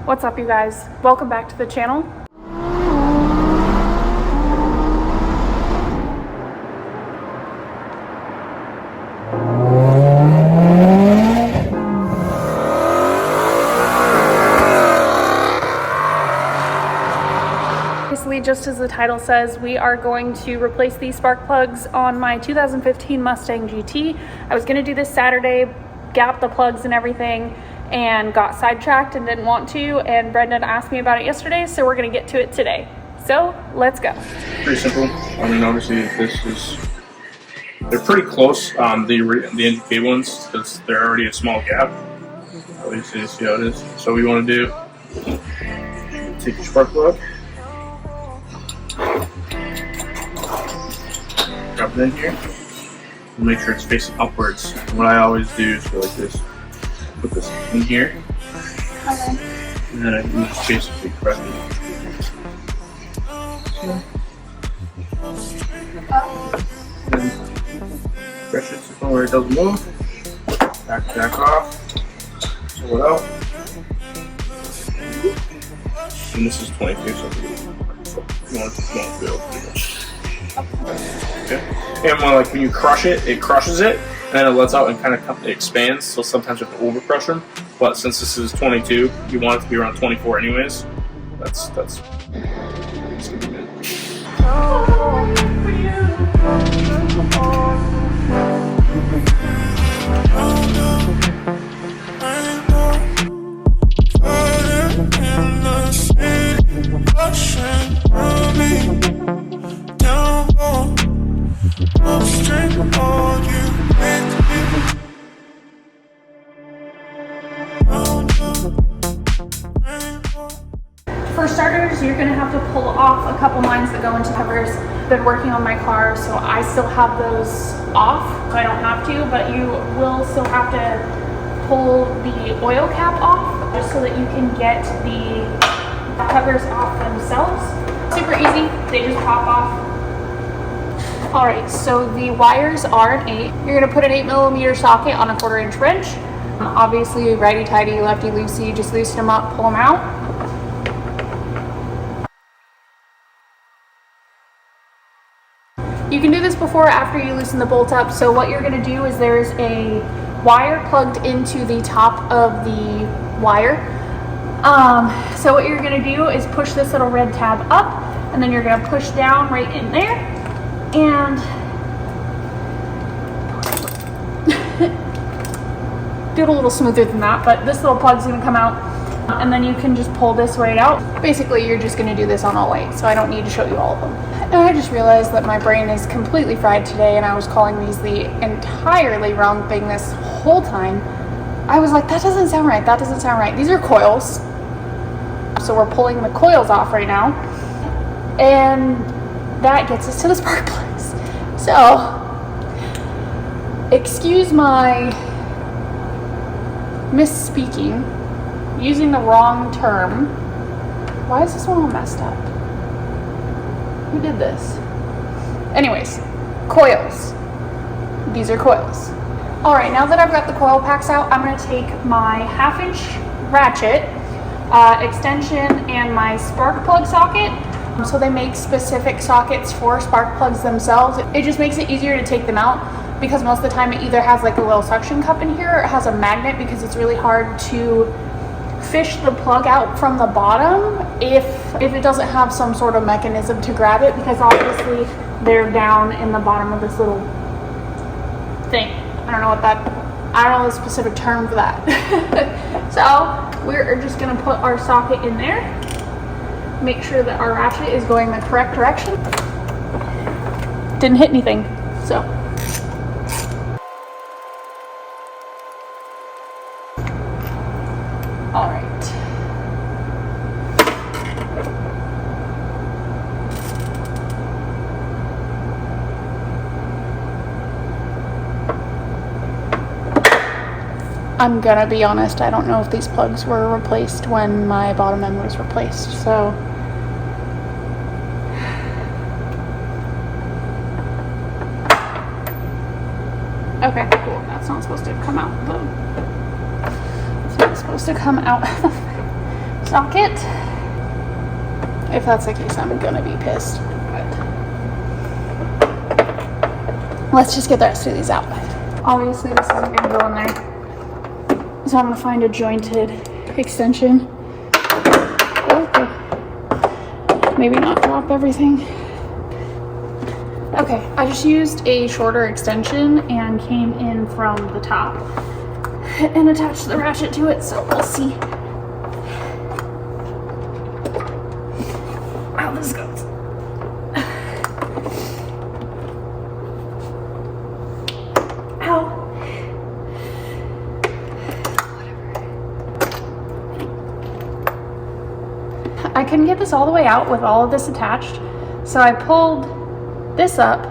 What's up, you guys? Welcome back to the channel. Obviously, just as the title says, we are going to replace these spark plugs on my 2015 Mustang GT. I was going to do this Saturday, gap the plugs and everything, and got sidetracked and didn't want to, and Brendan asked me about it yesterday, so we're going to get to it today. So let's go. Pretty simple. I mean, obviously they're pretty close, the NGK ones, because they're already a small gap. Obviously, you see how it is. So what you want to do, take your spark plug, drop it in here, and make sure it's facing upwards. And what I always do is go like this. Put this in here, Okay. and then you just basically press it. Then press it to the point where it doesn't move. Back off. Pull it out. And this is 22, so you want to feel pretty much. Okay. And when you crush it, it crushes it. And then it lets out and kind of expands, so sometimes you have to overcrush them. But since this is 22, you want it to be around 24 anyways. That's gonna be good. For starters, you're going to have to pull off a couple lines that go into covers. Been working on my car, so I still have those off, so I don't have to, but you will still have to pull the oil cap off just so that you can get the covers off themselves. Super easy, they just pop off. Alright, so the wires are an 8. You're going to put an 8mm socket on a 1/4" wrench. Obviously, righty-tighty, lefty-loosey, just loosen them up, pull them out. You can do this before or after you loosen the bolt up. So what you're going to do is there's a wire plugged into the top of the wire. So what you're going to do is push this little red tab up, and then you're going to push down right in there, and do it a little smoother than that, but this little plug's going to come out, and then you can just pull this right out. Basically, you're just going to do this on all 8, so I don't need to show you all of them. And I just realized that my brain is completely fried today, and I was calling these the entirely wrong thing this whole time. I was like, that doesn't sound right, that doesn't sound right. These are coils. So we're pulling the coils off right now, and that gets us to the spark plugs. So, excuse my misspeaking, using the wrong term. Why is this one all messed up? Who did this? Anyways, coils. These are coils. All right, now that I've got the coil packs out, I'm gonna take my 1/2" ratchet, extension, and my spark plug socket. So they make specific sockets for spark plugs themselves. It just makes it easier to take them out, because most of the time it either has like a little suction cup in here, or it has a magnet, because it's really hard to fish the plug out from the bottom if it doesn't have some sort of mechanism to grab it, because obviously they're down in the bottom of this little thing. I don't know the specific term for that. So we're just gonna put our socket in there, make sure that our ratchet is going the correct direction. Didn't hit anything, so. All right. I'm gonna be honest, I don't know if these plugs were replaced when my bottom end was replaced, so. Okay, cool. That's not supposed to come out though. It's not supposed to come out. socket. If that's the case, I'm gonna be pissed. But let's just get the rest of these out. Obviously, this isn't gonna go in there, so I'm gonna find a jointed extension. Okay. Maybe not drop everything. Okay, I just used a shorter extension and came in from the top and attached the ratchet to it, so we'll see how this goes. Ow. I couldn't get this all the way out with all of this attached, so I pulled this up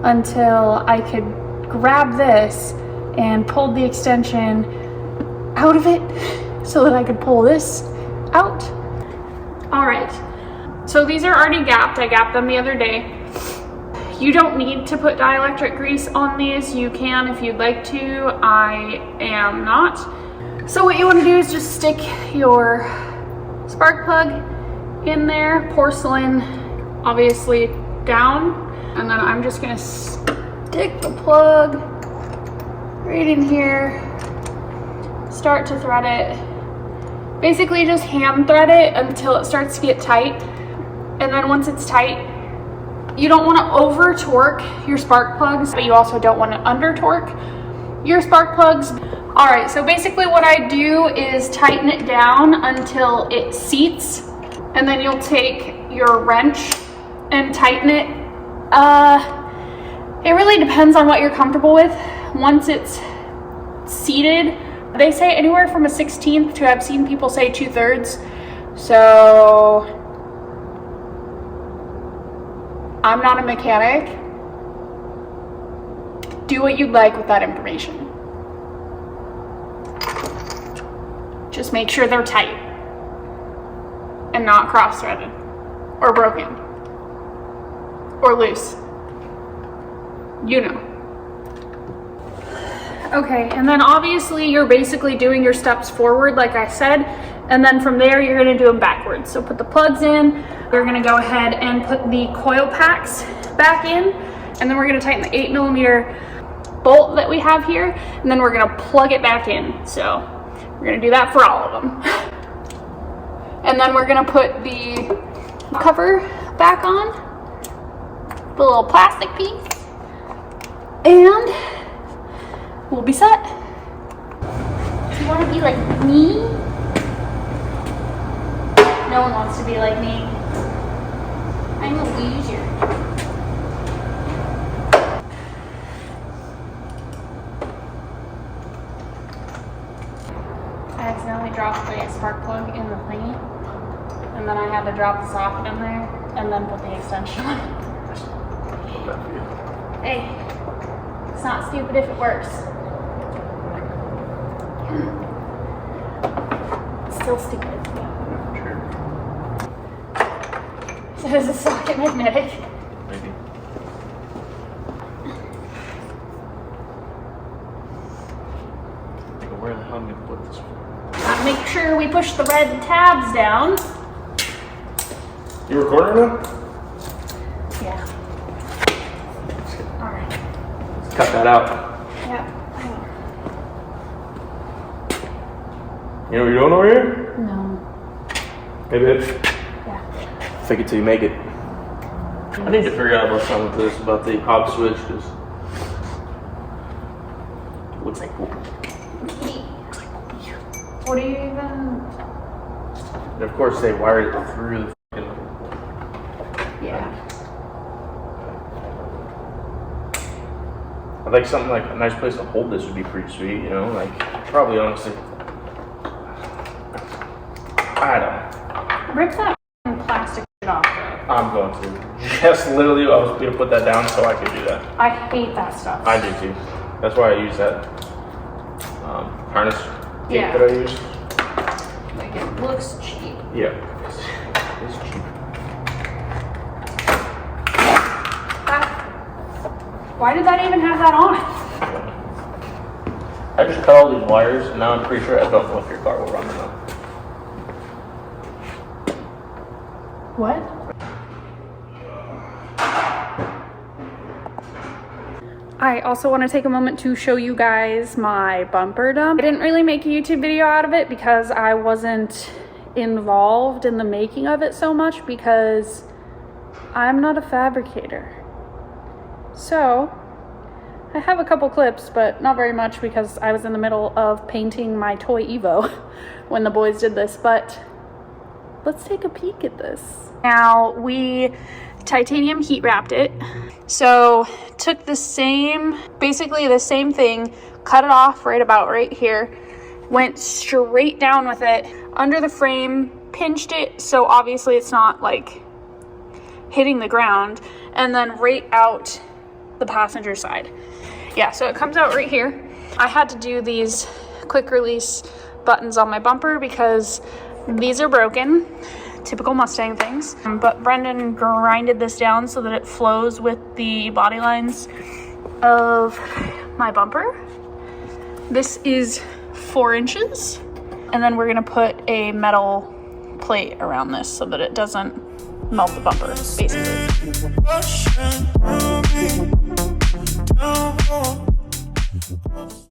until I could grab this and pulled the extension out of it so that I could pull this out. All right, so these are already gapped. I gapped them the other day. You don't need to put dielectric grease on these. You can if you'd like to. I am not. So what you want to do is just stick your spark plug in there, porcelain obviously down, and then I'm just gonna stick the plug right in here, start to thread it. Basically just hand thread it until it starts to get tight, and then once it's tight, you don't want to over torque your spark plugs, but you also don't want to under torque your spark plugs. All right, so basically what I do is tighten it down until it seats, and then you'll take your wrench and tighten it. It really depends on what you're comfortable with. Once it's seated, they say anywhere from a 1/16 to, I've seen people say 2/3. So I'm not a mechanic. Do what you'd like with that information. Just make sure they're tight and not cross-threaded or broken or loose. You know. Okay, and then obviously you're basically doing your steps forward like I said, and then from there you're gonna do them backwards. So put the plugs in, we're gonna go ahead and put the coil packs back in, and then we're gonna tighten the 8mm bolt that we have here, and then we're gonna plug it back in. So we're gonna do that for all of them. And then we're gonna put the cover back on, the little plastic piece, and we'll be set. Do you wanna be like me? No one wants to be like me. I'm a loser. I accidentally dropped the spark plug in the thingy, and then I had to drop the socket in there, and then put the extension on. Hey, it's not stupid if it works. It's still stupid. So is the socket magnetic? Maybe. Where the hell am I gonna put this for? Make sure we push the red tabs down. You recording now? Yeah. Alright. Let's cut that out. Yeah. You know what you're doing over here? No. Hey, babe. Yeah. Fake it till you make it. I need to figure out about something with this, about the hop switch, because it looks like poop. What do you even... And of course they wired it through the fucking... Yeah. I think something like a nice place to hold this would be pretty sweet, you know? Like, probably honestly. I don't know. Rip that plastic shit off though. I'm going to. Just literally, I was going to put that down so I could do that. I hate that stuff. I do too. That's why I use that harness tape Yeah. that I use. Like it looks cheap. Yeah. It's cheap. Why did that even have that on it? I just cut all these wires, and now I'm pretty sure I don't know if your car will run or not. What? I also want to take a moment to show you guys my bumper dump. I didn't really make a YouTube video out of it because I wasn't involved in the making of it so much because I'm not a fabricator. So I have a couple clips, but not very much because I was in the middle of painting my toy Evo when the boys did this, but let's take a peek at this. Now we titanium heat wrapped it. So took the same, basically the same thing, cut it off right about right here, went straight down with it under the frame, pinched it so obviously it's not like hitting the ground, and then right out the passenger side. Yeah, so it comes out right here. I had to do these quick release buttons on my bumper because these are broken, typical Mustang things. But Brendan grinded this down so that it flows with the body lines of my bumper. This is 4 inches. And then we're gonna put a metal plate around this so that it doesn't melt the bumper, basically.